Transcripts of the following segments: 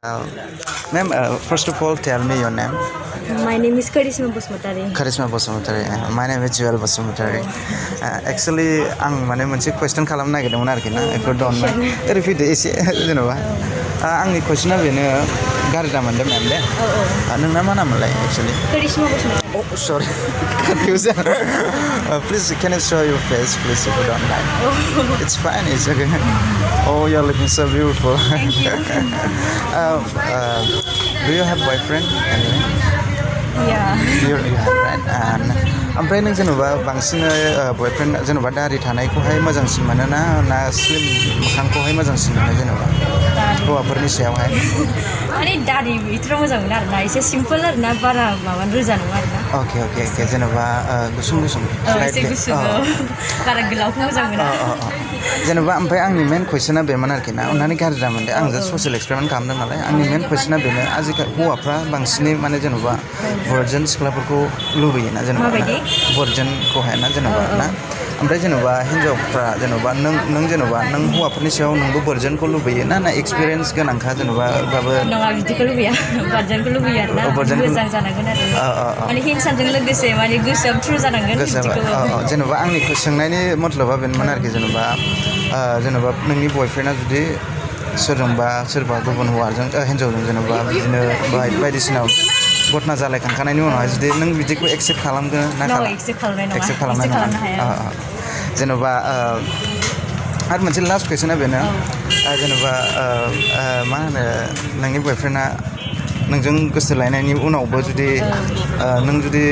Ma'am, first of all, tell me your name. My name is Kerolima Bodo. Kerolima Bodo. My name is Juyel Basumatary. Actually, आं माने मोनसे question खालामनो नागिरदोंमोन आरोखि ना बेखौ द'ननो रिपिट एसे जेनेबा आंनि क्वेश्चना बेनो गारि दामोन दे मैम दे नोंना मा नाममोनलाय actually Kerolima Bodo. Oh sorry confusion please can you show your face please if you don't mind it's fine it's okay oh you're looking so beautiful Thank you. Do you have boyfriend anyway? Yeah. You have right and ओमफ्राय नों जेनेबा बांसिन boyfriend जेनेबा दारि थानायखौहाय मोजांसिन मोनो ना slim मोखांखौहाय मोजांसिन मोनो जेनेबा हौवाफोरनि सायावहाय माने दारि बिथोराव मोजां मोनो आरोना एसे सिम्पोल आरोना बारा माबा रोजा नङा आरोना अके जेनेबा गुसुं एसे गुसुं बारा गोलावखौ मोजां मोना जेनेबा ओमफ्राय आंनि मेन कुइसना बेमोन आरोखि ना अननानै गाज्रि दामोन दे आं जास्ट ससियेल एक्सपेरिमेन्ट खालामदों नालाय आंनि मेन कुइसना बेनो आजिखालि हौवाफ्रा बांसिनै माने जेनेबा भार्जिन सिख्लाफोरखौ लुबैयोना जेनेबा भार्जिनखौहाय ना जेनेबा ना ओमफ्राय जेनेबा हिन्जावफ्रा जेनेबा नों जेनेबा नों हौवाफोरनि सायाव नोंबो भार्जिनखौ लुबैयो ना एक्सपिरियेन्स गोनांखा जेनेबा बाबो नङा बिदिखौ लुबैया भार्जिनखौ लुबैयो आरोना मोजां जानांगोन आरो माने हिंसाजों लोगोसे माने गोसोआव ट्रु जानांगोन जेनेबा आंनि सोंनायनि मतलबा बेनोमोन आरोखि जेनेबा नोंनि बयफ्रेन्डआ जुदि सोरबा गुबुन हौवाजों हिन्जावजों जेनेबा बिदिनो बायदिसिना घटना जालायखांखानायनि उनावहाय जुदि नों बिदिखौ एक्सेप्ट खालामगोन ना एक्सेप्ट खालामनाय नङा जेनेबा आरो मोनसे लास्ट कुइसना बेनो जेनेबा मा होनो नोंनि बयफ्रेन्डआ नोंजों गोसो लायनायनि उनावबो जुदि नों जुदि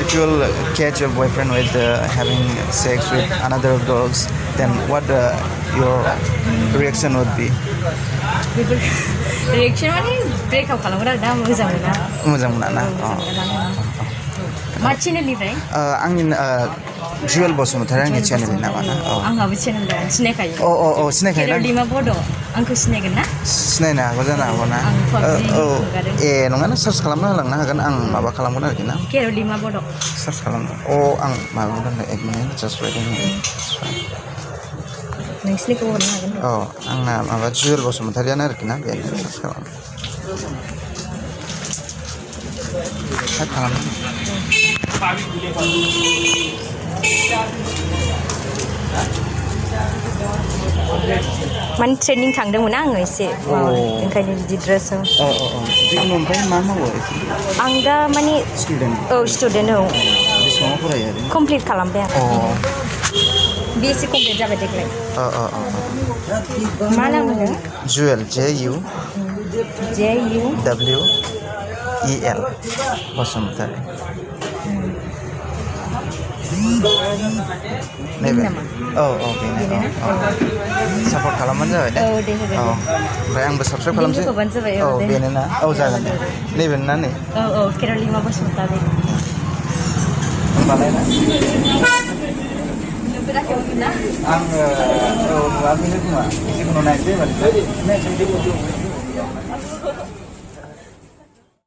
if you will catch your boyfriend with having sex with another girls then what your reaction would be reaction माने ब्रेकआप खालामगोन आरो दा मोजां मोना ना मा चेनेलनिफ्राय आंनि जुयेल बसुमतारी आंनि चेनेलनि नामा ना आंहाबो चेनेल दं सिनायखायो सिनायखायो ना केर'लिमा बड' आंखौ सिनायगोन ना सिनायनो हागौ जानो हागौ ना नङा ना सार्च खालामना होलांनो हागोन आं माबा खालामगोन आरोखि ना केर'लिमा बड' सार्च खालामनो आं माबागोन एक मिनिट जास्ट वेटिं नोंसिनिखौ हरनो हागोन आंना माबा जुयेल बसुमतारीयानो आरोखि ना बेनो सार्च खालाम माने ट्रेनिं थांदोंमोन आङो एसे ओंखायनो बिदि ड्रेसआव ओमफ्राय मा मावो आं दा माने स्टुडेन्ट बेसेबां फरायो कमप्लिट खालामबाय आरो बिएससि कमप्लिट जाबाय देग्लाय मा नाम होनो जुयेल JUWEL बसुमतारी बेनो सापर्ट खालामबानो जाबाय दे ओमफ्राय आंबो साबसक्राइब खालामसै बेनो ना जागोन दे नैबे ना नै केर'लिमा बसुमतारी होमबालाय ना नुफेराखैमोन ना आङो नुवाखैनो खोमा जिखुनु नायनोसै एबार